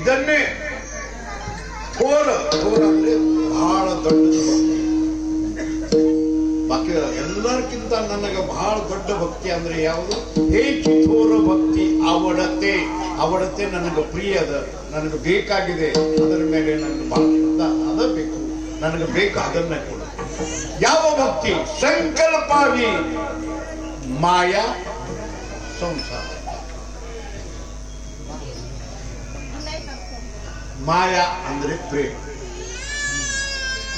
ಇದನ್ನೇ ಥೋರ ಅಂದ್ರೆ ಬಹಳ ದೊಡ್ಡದು. ಬಾಕಿ ಎಲ್ಲರಿಗಿಂತ ನನಗೆ ಬಹಳ ದೊಡ್ಡ ಭಕ್ತಿ ಅಂದ್ರೆ ಯಾವುದು? ಹೆಚ್ಚು ಥೋರ ಭಕ್ತಿ. ಅವಡತೆ ನನಗೆ ಪ್ರಿಯ ಅದ, ನನಗೆ ಬೇಕಾಗಿದೆ, ಅದರ ಮೇಲೆ ನನಗೆ ಬಹಳ ಶ್ರದ್ಧಾ ಅದ ಬೇಕು, ನನಗೆ ಬೇಕು ಅದನ್ನೇ ಕೊಡ. ಯಾವ ಭಕ್ತಿ? ಸಂಕಲ್ಪಾಗಿ ಮಾಯಾ ಸಂಸಾರ. ಮಾಯಾ ಅಂದ್ರೆ ಪ್ರೇಮ.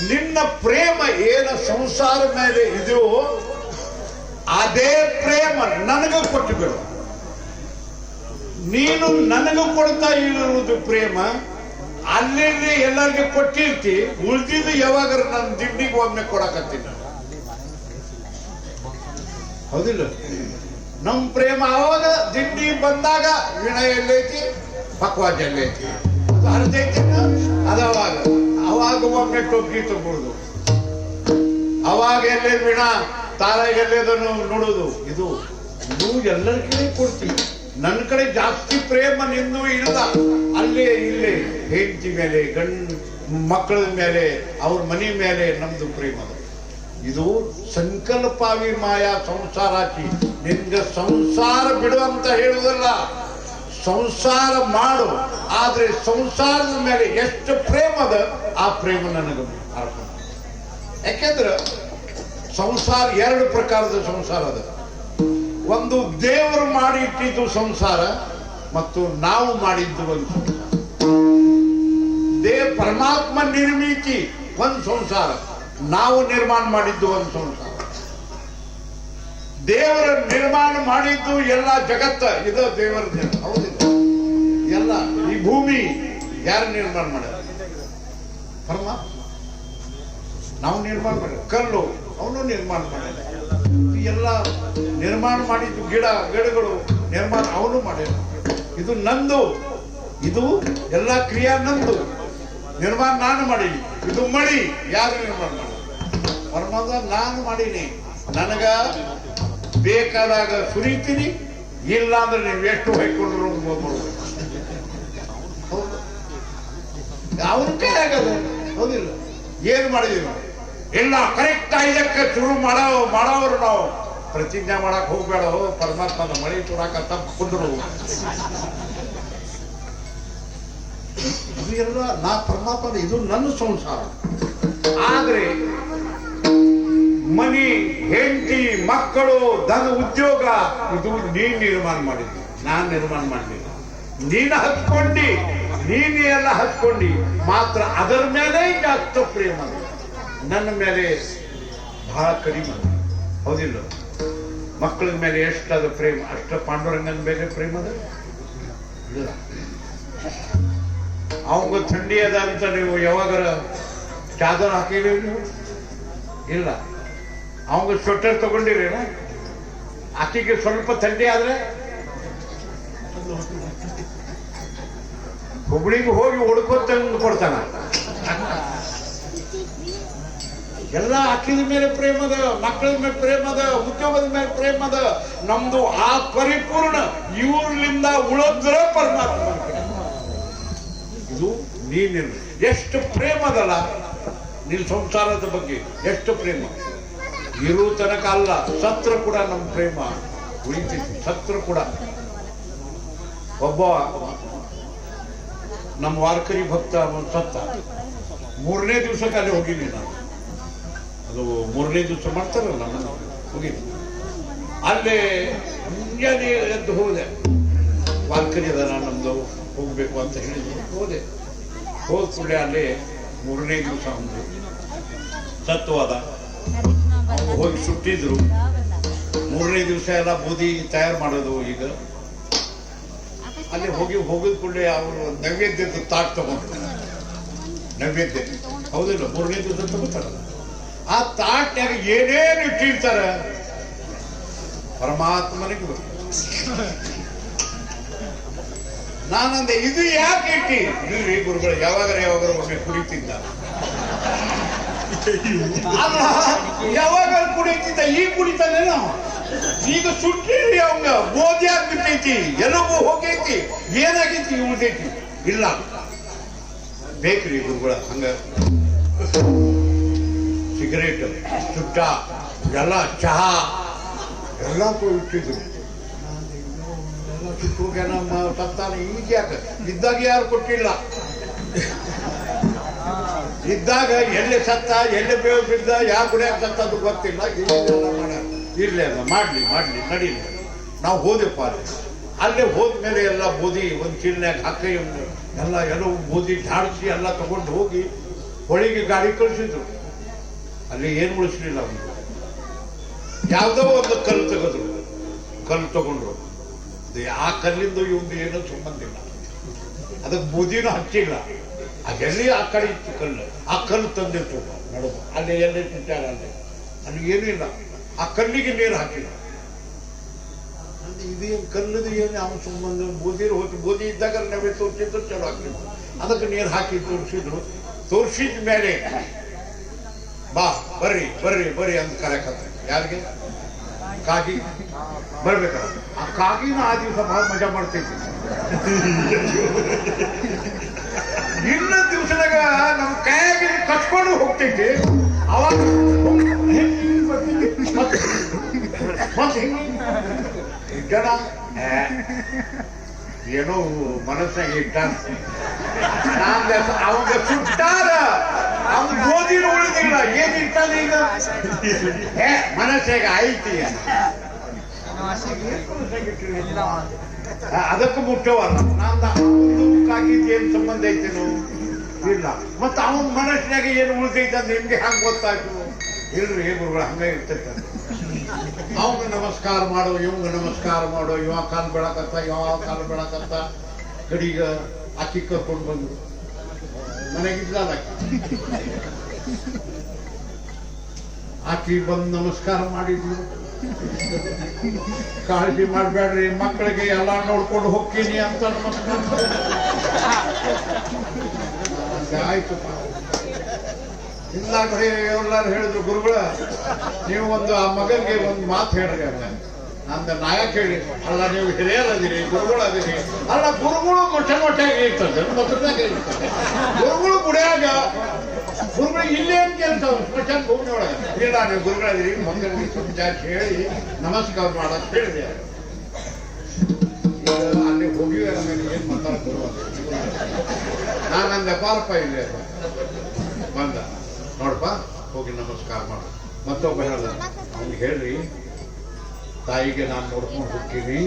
ನಿನ್ನ ಪ್ರೇಮ ಏನು ಸಂಸಾರ ಮೇಲೆ ಇದೆಯೋ ಅದೇ ಪ್ರೇಮ ನನಗೆ ಕೊಟ್ಟು ಬಿಡು. ನೀನು ನನಗೆ ಕೊಡ್ತಾ ಇರುವುದು ಪ್ರೇಮ, ಅಲ್ಲಿ ಎಲ್ಲರಿಗೆ ಕೊಟ್ಟಿರ್ತಿ, ಉಳಿದಿದ್ದು ಯಾವಾಗ ನನ್ನ ದಿಂಡಿಗೆ ಒಮ್ಮೆ ಕೊಡಕತ್ತೀನಿ. ಹೌದಿಲ್ಲ? ನಮ್ಮ ಪ್ರೇಮ ಅವಾಗ ದಿಂಡಿ ಬಂದಾಗ ವಿನಯ ಎಲ್ಲೈತಿ, ಪಕ್ವಾದ ಎಲ್ಲೈತಿ, ಅರ್ಧ ಐತಿ. ಅವಾಗ ಒಮ್ಮೆ ಟೊಕ್ಕಿ ತಗೊಳ್ದು, ಅವಾಗ ಎಲ್ಲೇ ವೀಣ ತಾರ ಎಲ್ಲೇದನ್ನು ನೋಡುದು. ಇದು ಎಲ್ಲರಿಗೂ ಕೊಡ್ತೀವಿ. ನನ್ನ ಕಡೆ ಜಾಸ್ತಿ ಪ್ರೇಮ ನಿಂದು ಇಳಿದ ಅಲ್ಲೇ ಇಲ್ಲೇ ಹೆಂಡತಿ ಮೇಲೆ, ಮಕ್ಕಳ ಮೇಲೆ, ಅವ್ರ ಮನೆ ಮೇಲೆ ನಮ್ದು ಪ್ರೇಮ. ಇದು ಸಂಕಲ್ಪಾವಿ ಮಾಯಾ ಸಂಸಾರಾಚಿ. ನಿನ್ಗೆ ಸಂಸಾರ ಬಿಡು ಅಂತ ಹೇಳುವುದಲ್ಲ, ಸಂಸಾರ ಮಾಡು. ಆದ್ರೆ ಸಂಸಾರದ ಮೇಲೆ ಎಷ್ಟು ಪ್ರೇಮದ ಆ ಪ್ರೇಮ ನನಗೆ ಅರ್ಪಣೆ. ಯಾಕೆಂದ್ರೆ ಸಂಸಾರ ಎರಡು ಪ್ರಕಾರದ ಸಂಸಾರ ಅದ. ಒಂದು ದೇವರು ಮಾಡಿ ಇಟ್ಟಿದ್ದು ಸಂಸಾರ, ಮತ್ತು ನಾವು ಮಾಡಿದ್ದು ಒಂದು ಸಂಸಾರ. ಪರಮಾತ್ಮ ನಿರ್ಮಿತಿ ಒಂದು ಸಂಸಾರ, ನಾವು ನಿರ್ಮಾಣ ಮಾಡಿದ್ದು ಒಂದು ಸಂಸಾರ. ದೇವರ ನಿರ್ಮಾಣ ಮಾಡಿದ್ದು ಎಲ್ಲ ಜಗತ್ತ ಇದು ದೇವರ. ಹೌದಿಲ್ಲ? ಎಲ್ಲ ಈ ಭೂಮಿ ಯಾರು ನಿರ್ಮಾಣ ಮಾಡ್ಯಾರ? ಪರಮಾತ್ಮ. ನಾವು ನಿರ್ಮಾಣ ಮಾಡ, ಕಲ್ಲು ಅವನು ನಿರ್ಮಾಣ ಮಾಡ್ಯಾರ. ಎಲ್ಲ ನಿರ್ಮಾಣ ಮಾಡಿದ್ದು ಗಿಡಗಳು ನಿರ್ಮಾಣ ಅವನು ಮಾಡ್ಯಾರ. ಇದು ನಂದು, ಇದು ಎಲ್ಲ ಕ್ರಿಯಾ ನಂದು, ನಿರ್ಮಾಣ ನಾನು ಮಾಡೀನಿ. ಇದು ಮಳಿ ಯಾರು ನಿರ್ಮಾಣ ಮಾಡ? ಪರಮಾತ್ಮ ನಾನು ಮಾಡೀನಿ. ನನಗ ಬೇಕಾದಾಗ ಸುರಿತೀನಿ, ಇಲ್ಲ ಅಂದ್ರೆ ನೀವು ಎಷ್ಟು ಹೊಯ್ಕೊಂಡ್ರು ಹೋಗ್ಬೋದು. ಅವ್ರ ಕೈ ಆಗಲ್ಲ. ಹೌದಿಲ್ಲ? ಏನ್ ಮಾಡಿದೀವಿ ನಾವು? ಇಲ್ಲ ಕರೆಕ್ಟ್ ಇದಕ್ಕೆ ಶುರು ಮಾಡೋರು ನಾವು. ಪ್ರತಿಜ್ಞೆ ಮಾಡಕ್ ಹೋಗ್ಬೇಡ, ಪರಮಾತ್ಮನ ಮಳಿ ತುರಾಕ ತಪ್ಪುಂದ್ರು. ಇದು ಎಲ್ಲ ನಾ ಪರಮಾತ್ಮ, ಇದು ನನ್ನ ಸಂಸಾರ. ಆದ್ರೆ ಮನಿ, ಹೆಂಡತಿ, ಮಕ್ಕಳು, ಧನ, ಉದ್ಯೋಗ ಇದು ನೀನ್ ನಿರ್ಮಾಣ ಮಾಡಿದ್ವಿ, ನಾನ್ ನಿರ್ಮಾಣ ಮಾಡಲಿಲ್ಲ. ನೀನು ಹಚ್ಕೊಂಡಿ, ನೀನು ಎಲ್ಲ ಹಚ್ಕೊಂಡಿ. ಮಾತ್ರ ಅದರ ಮೇಲೆ ಜಾಸ್ತಿ ಪ್ರೇಮ, ನನ್ನ ಮೇಲೆ ಬಹಳ ಕಡಿಮೆ. ಹೌದಿಲ್ಲ? ಮಕ್ಕಳ ಮೇಲೆ ಎಷ್ಟದ ಪ್ರೇಮ, ಅಷ್ಟ ಪಾಂಡುರಂಗನ ಮೇಲೆ ಪ್ರೇಮ ಅದ ಇಲ್ಲ. ಅವಂಗ ಥಂಡಿ ಅದ ಅಂತ ನೀವು ಯಾವಾಗಾರ ಚಾದರ್ ಹಾಕಿರಿ ನೀವು? ಇಲ್ಲ. ಅವಂಗ ಸ್ವೆಟರ್ ತಗೊಂಡಿರೇನ? ಆಕೆಗೆ ಸ್ವಲ್ಪ ಥಂಡಿ ಆದ್ರೆ ಹುಬ್ಳಿಗೆ ಹೋಗಿ ಹುಡ್ಕೋತ ಕೊಡ್ತಾನ. ಎಲ್ಲ ಹಾಕಿದ ಮೇಲೆ ಪ್ರೇಮದ, ಮಕ್ಕಳ ಮೇಲೆ ಪ್ರೇಮದ, ಉದ್ಯೋಗದ ಮೇಲೆ ಪ್ರೇಮದ. ನಮ್ದು ಆ ಪರಿಪೂರ್ಣ ಇವ್ರಲಿಂದ ಉಳಿದ್ರ ಪರಮಾತ್ಮ. ಇದು ನೀನು ಎಷ್ಟು ಪ್ರೇಮದಲ್ಲ ನಿನ್ನ ಸಂಸಾರದ ಬಗ್ಗೆ, ಎಷ್ಟು ಪ್ರೇಮ. ಇರು ತನಕ ಅಲ್ಲ, ಸತ್ರ ಕೂಡ ನಮ್ಮ ಪ್ರೇಮ ಉಳಿತೈತಿ. ಸತ್ರ ಕೂಡ. ಒಬ್ಬ ನಮ್ಮ ವಾರ್ಕರಿ ಭಕ್ತ ಸತ್ತ. 3ನೇ ದಿವಸಕ್ಕೆ ಅಲ್ಲಿ ಹೋಗಿದ್ದೀನಿ ನಾನು. ಅದು 3ನೇ ದಿವಸ ಮಾಡ್ತಾರಲ್ಲ, ನಾನು ಹೋಗಿದ್ದೀನಿ. ಅಲ್ಲೇ ಮುಂಜಾನೆ ಎದ್ದು ಹೋದೆ. ವಾರ್ಕರಿ ಅದ ನಮ್ದು ಹೋಗ್ಬೇಕು ಅಂತ ಹೇಳಿದ್ರು. ಹೋದ ಕೂಡಲೇ ಅಲ್ಲೇ 3ನೇ ದಿವಸ ಒಂದು ಸತ್ವಾದ. ಹೋಗಿ ಸುಟ್ಟಿದ್ರು. 3ನೇ ದಿವಸ ಎಲ್ಲ ಬೂದಿ ತಯಾರು ಮಾಡೋದು. ಈಗ ಅಲ್ಲಿ ಹೋಗಿದ ಕೂಡಲೇ ಅವರು ನೈವೇದ್ಯದ ತಾಟ್ ತಗೊಂಡ್ರು. ನೈವೇದ್ಯ ಹೌದಿಲ್ಲ? 3ನೇ ದಿವಸ ತಗೋತಾರಲ್ಲ. ಆ ತಾಟ್ನಾಗ ಏನೇನು ಇಟ್ಟಿರ್ತಾರ ಪರಮಾತ್ಮನಿಗೆ ಗೊತ್ತು. ನಾನಂದೆ ಇದು ಯಾಕೆ ಇಟ್ಟಿ? ಇಲ್ರಿ ಗುರುಗಳು, ಯಾವಾಗಾರ ಒಮ್ಮೆ ಕುಡಿತಿದ್ದ. ಯಾವಾಗ ಕುಡಿತಿದ್ದ, ಈಗ ಕುಡಿತಾನೇನೋ. ಈಗ ಸುಟ್ಟಿರಿ ಅವಂಗ ಬೋಧಿ ಆಗ್ಬಿಟ್ಟೈತಿ, ಎಲುಬು ಹೋಗೈತಿ, ಏನಾಗೈತಿ ಉಳಿದೈತಿ ಇಲ್ಲ. ಬೇಕ್ರಿ ಗುರುಗಳ ಹಂಗ ಸಿಗರೇಟ್ ಚುಟ್ಟ ಎಲ್ಲ ಚಹಾ ಎಲ್ಲ ಇಟ್ಟಿದ್ರು. ಎಲ್ಲ ಚಿಕ್ಕ ನಮ್ಮ ಸತ್ತಾನ ಈಗ ಯಾಕೆ ಇದ್ದಾಗ ಯಾರು ಕೊಟ್ಟಿಲ್ಲ. ಇದ್ದಾಗ ಎಲ್ಲಿ ಸತ್ತ ಎಲ್ಲಿ ಬೇವು ಬಿದ್ದ ಯಾವ ಗುಡಿಯಾಗ ಸತ್ತದು ಗೊತ್ತಿಲ್ಲ. ಇಲ್ಲೆಲ್ಲ ಮಾಡ್ಯಾರ. ಇರ್ಲಿ ಅಲ್ಲ ಮಾಡ್ಲಿ ಮಾಡ್ಲಿ ನಡೀಲಿ. ನಾವು ಹೋದೆಪ್ಪ ಅಲ್ಲೇ ಹೋದ್ಮೇಲೆ ಎಲ್ಲ ಬೂದಿ ಒಂದು ಚೀಲ್ನ್ಯಾಗ ಹಾಕಿ ಎಲ್ಲ ಎಲ್ಲೋ ಬೂದಿ ಝಾಡಿಸಿ ಎಲ್ಲ ತಗೊಂಡು ಹೋಗಿ ಹೊಳಿಗೆ ಗಾಡಿ ಕಳಿಸಿದ್ರು. ಅಲ್ಲಿ ಏನು ಉಳಿಸ್ಲಿಲ್ಲ ಅವನು. ಯಾವುದೋ ಒಂದು ಕಲ್ಲು ತೆಗೆದ್ರು, ಕಲ್ಲು ತಗೊಂಡ್ರು. ಆ ಕಲ್ಲಿಂದ ಇವ್ದು ಏನೋ ಸಂಬಂಧ ಇಲ್ಲ. ಅದಕ್ಕೆ ಬೂದಿನೂ ಹಚ್ಚಿಲ್ಲ. ಅದೆಲ್ಲಿ ಆ ಕಡೆ ಇತ್ತು ಕಲ್ಲು. ಆ ಕಲ್ಲು ತಂದಿತ್ತು ನಡುವ ಅಲ್ಲಿ ಎಲ್ಲಿ ಇಟ್ಟಾರ ಅಲ್ಲಿ ಏನೂ ಇಲ್ಲ. ಆ ಕಲ್ಲಿಗೆ ನೀರು ಹಾಕಿಲ್ಲ. ಇದೇನು ಕಲ್ಲದು ಏನು ಅವನ ಸಂಬಂಧ. ಬೂದಿರು ಹೋಗಿ ಬೂದಿ ಇದ್ದಾಗ ನಾವೇ ತೋರಿಸಿದ್ರು ಚಲೋ ಆಗ್ತಿತ್ತು. ಅದಕ್ಕೆ ನೀರು ಹಾಕಿ ತೋರಿಸಿದ್ರು. ತೋರಿಸಿದ ಮೇಲೆ ಬಾ ಬರ್ರಿ ಬರ್ರಿ ಬರ್ರಿ ಅಂತ ಕರೆಕತ್ತ. ಯಾರಿಗೆ? ಕಾಗಿ ಬರ್ಬೇಕಲ್ಲ. ಆ ಕಾಗಿನ ಆ ದಿವಸ ಬಹಳ ಮಜಾ ಮಾಡ್ತೈತಿ. ಇನ್ನ ದಿವಸದಾಗ ನಮ್ಮ ಕೈಯಾಗಿ ಕಚ್ಕೊಂಡು ಹೋಗ್ತೈತಿ. ಅವಾಗ ಜನ ಏನೋ ಮನಸ್ಸಾಗ ಇಟ್ಟ ಅವಾಗ ಸುಟ್ಟಾರ. ಅವ್ನು ಗೋಧಿನ ಉಳಿದಿಲ್ಲ. ಏನ್ ಇರ್ತಾನೆ ಈಗ ಮನಸ್ಸಾಗ ಐತಿ. ಅದಕ್ಕೆ ಮುಟ್ಟವಲ್ಲ. ನಂದಾಗಿದ್ದು ಏನ್ ಸಂಬಂಧ ಐತೇನು ಇಲ್ಲ. ಮತ್ತ ಅವನ ಮನಸ್ಸಿನಾಗ ಏನು ಉಳಿದೈತೆ ಅಂತ ನಿಮ್ಗೆ ಹಂಗ ಗೊತ್ತಾಯ್ತು? ಇಲ್ರಿ ಗುರುಗಳು ಹಂಗ ಇರ್ತೈತೆ. ಅವಂಗ ನಮಸ್ಕಾರ ಮಾಡೋ, ಇವಂಗ ನಮಸ್ಕಾರ ಮಾಡೋ. ಇವ ಕಾಲು ಬೆಳಕತ್ತ, ಯಾವ ಕಾಲು ಬೆಳಕತ್ತ. ಕಡಿಗ ಅಕ್ಕಿ ಕರ್ಕೊಂಡು ಬಂದ್ರು. ಮನೆಗಿದ್ದಲ್ಲ ಆಕಿ ಬಂದು ನಮಸ್ಕಾರ ಮಾಡಿದ್ಲು. ಕಾಳಜಿ ಮಾಡಬೇಡ್ರಿ ಮಕ್ಕಳಿಗೆ ಎಲ್ಲ ನೋಡ್ಕೊಂಡು ಹೋಗ್ತೀನಿ ಅಂತ ನಮಸ್ಕಾರ. ಆಯ್ತು. ಇಲ್ಲಾಗ ಎಲ್ಲಾರು ಹೇಳಿದ್ರು ಗುರುಗಳ ನೀವು ಒಂದು ಆ ಮಗನಿಗೆ ಒಂದು ಮಾತು ಹೇಳ್ರಿ ಅಂತ. ನಂದು ನಾಯಕ ಹೇಳಿ. ಅಲ್ಲ ನೀವು ಹಿರಿಯರದಿರಿ, ಗುರುಗಳು ಅದಿರಿ. ಅಲ್ಲ ಗುರುಗಳು ಮೊಟ್ಟೆಯಾಗಿ ಇರ್ತದೆ, ಮೊದಲಾಗ ಇರ್ತದೆ. ಗುರುಗಳು ಗುಡಿಯಾಗ ಗುರುಗಳು ಇಲ್ಲೇನು ಕೆಲಸ ಸ್ಮಶಾನ ಭೂಮಿ ಒಳಗೆ ಇಲ್ಲ. ನೀವು ಗುರುಗಳದಿರಿ ಮಗನಿಗೆ ಸಂಚಾರಿಸಿ ಹೇಳಿ ನಮಸ್ಕಾರ ಮಾಡಕ್ ಹೇಳಿದೆ. ಅಲ್ಲಿ ಹೋಗಿ ಏನ್ ಮಾತಾಡ್ತಾರೆ ನಾನು ಅಂದೆ ಬಾರಪ್ಪ ಇಲ್ಲಿ ಬಂದ ನೋಡಪ್ಪ ಹೋಗಿ ನಮಸ್ಕಾರ ಮಾಡ. ಮತ್ತೊಬ್ಬ ಹೇಳ್ದ ಅವ್ನಿಗೆ ಹೇಳ್ರಿ ತಾಯಿಗೆ ನಾನು ನೋಡ್ಕೊಂಡು ಹೋಗ್ತೀನಿ,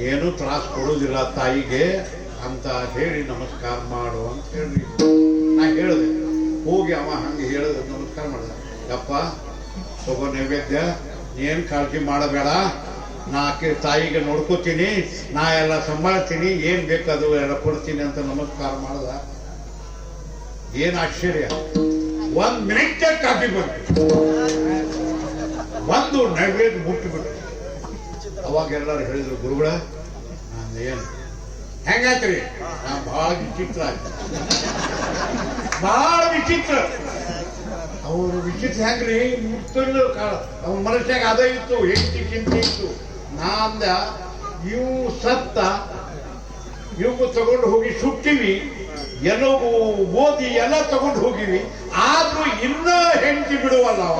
ಏನೂ ತ್ರಾಸ ಕೊಡೋದಿಲ್ಲ ತಾಯಿಗೆ ಅಂತ ಹೇಳಿ ನಮಸ್ಕಾರ ಮಾಡು ಅಂತ ಹೇಳ್ರಿ. ನಾ ಹೇಳಿದೆ. ಹೋಗಿ ಅವ ಹಂಗೆ ಹೇಳಿದ್ರೆ ನಮಸ್ಕಾರ ಮಾಡಿದ. ಯಪ್ಪ ತಗೋ ನೈವೇದ್ಯ, ಏನು ಕಾಳಜಿ ಮಾಡಬೇಡ, ನಾ ತಾಯಿಗೆ ನೋಡ್ಕೋತೀನಿ, ನಾ ಎಲ್ಲ ಸಂಭಾಳ್ತೀನಿ, ಏನ್ ಬೇಕದು ಎಲ್ಲ ಕೊಡ್ತೀನಿ ಅಂತ ನಮಸ್ಕಾರ ಮಾಡ್ದ. ಏನ್ ಆಶ್ಚರ್ಯ, 1 ಮಿನಿಟ್ ಕಾಫಿ ಬಂತು, ಬಂದು ನೈವೇದ್ಯ ಮುಟ್ಟಿಬಿಟ್ಟು. ಅವಾಗ ಎಲ್ಲರೂ ಹೇಳಿದ್ರು ಗುರುಗಳ ನಾನು ಏನು ಹೆಂಗಾಯ್ತ್ರಿ? ನಾ ಬಹಳ ವಿಚಿತ್ರ ಆಯ್ತು, ಬಹಳ ವಿಚಿತ್ರ. ಅವರು ವಿಚಿತ್ರ ಹೆಂಗ್ರಿ ಮುಟ್ಟಲು ಅವ್ನ ಮನಸ್ಸಿನಾಗ ಅದ ಇತ್ತು, ಹೆಂಡತಿ ಚಿಂತೆ ಇತ್ತು. ನಾ ಅಂದ ಇವು ಸತ್ತ, ಇವು ತಗೊಂಡು ಹೋಗಿ ಸುಟ್ಟಿವಿ, ಎಲ್ಲೋ ಓದಿ ಎಲ್ಲ ತಗೊಂಡು ಹೋಗಿವಿ, ಆದ್ರೂ ಇನ್ನ ಹೆಂಡತಿ ಬಿಡುವಲ್ಲ ಅವ.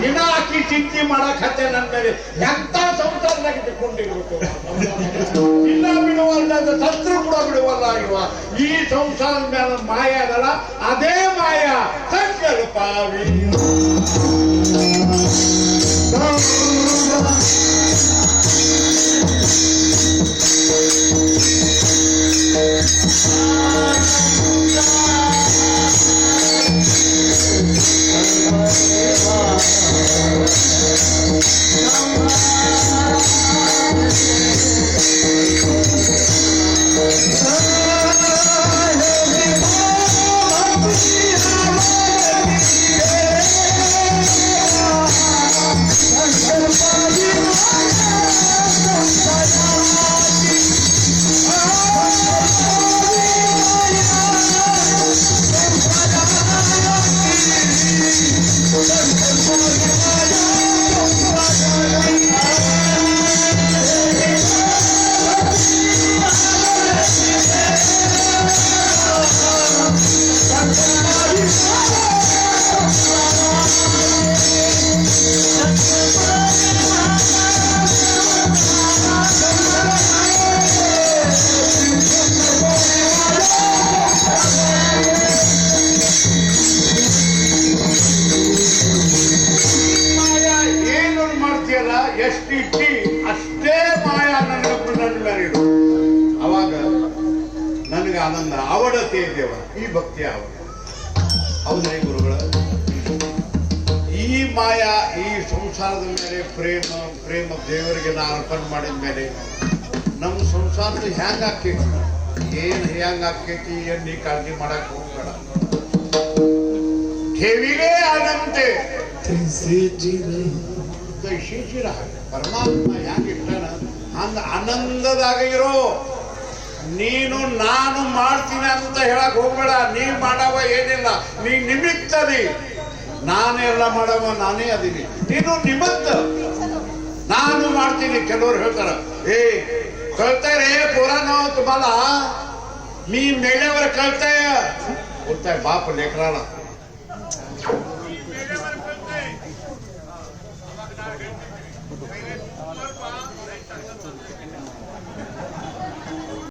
ಇನ್ನ ಆಕಿ ಚಿಂತೆ ಮಾಡಕ್ ಹತ್ತೆ ನನ್ನ ಮೇಲೆ ಎಂತ ಸಂಸಾರದಾಗ ಇಟ್ಕೊಂಡಿರ್ಬೇಕು. ಇನ್ನ ಬಿಡುವಲ್ಲ, ಸತ್ರು ಕೂಡ ಬಿಡುವಲ್ಲ ಇವ. ಈ ಸಂಸಾರದ ಮೇಲೆ ಮಾಯ ಅದಲ್ಲ, ಅದೇ ಮಾಯ ಸಂಕಲ್ಪಾವಿ. Bye. ನನಗೆ ಆನಂದ आवडते ದೇವ ಈ ಭಕ್ತಿ आवड ಹೌದೇ ಗುರುಗಳ ಈ ಮಾಯಾ ಈ ಸಂಸಾರದ ಮೇಲೆ ಪ್ರೇಮ ದೇವರಿಗೆ ನಾ ಅರ್ಪಣೆ ಮಾಡಿದ ಮೇಲೆ ನಮ್ಮ ಸಂಸಾರದ ಹ್ಯಾಂಗ ಆಕೈತಿ ಏನ್ ಹ್ಯಾಂಗ ಆಕೈತಿ ಏನ್ ನೀ ಕಾಳಜಿ ಮಾಡಕ್ ಹೋಗ್ಬೇಡ ठेविगे आनंदे ಶಿಶಿರ ಪರಮಾತ್ಮ ಹ್ಯಾಂಗಿರ್ತಾನ ಹಂಗ ಆನಂದದಾಗ ಇರೋ ನೀನು ನಾನು ಮಾಡ್ತೀನಿ ಅಂತ ಹೇಳಕ್ ಹೋಗ್ಬೇಡ ನೀ ಮಾಡವ ಏನಿಲ್ಲ ನೀ ನಿಮಿತ್ತದಿ ನಾನೆಲ್ಲ ಮಾಡವ ನಾನೇ ಅದೀನಿ ನೀನು ನಿಮಿತ್ತ ನಾನು ಮಾಡ್ತೀನಿ ಕೆಲವರು ಹೇಳ್ತಾರ कळतंय पोरांनो तुम्हाला मी मेल्यावर कळतंय बोलताय बाप लेकराला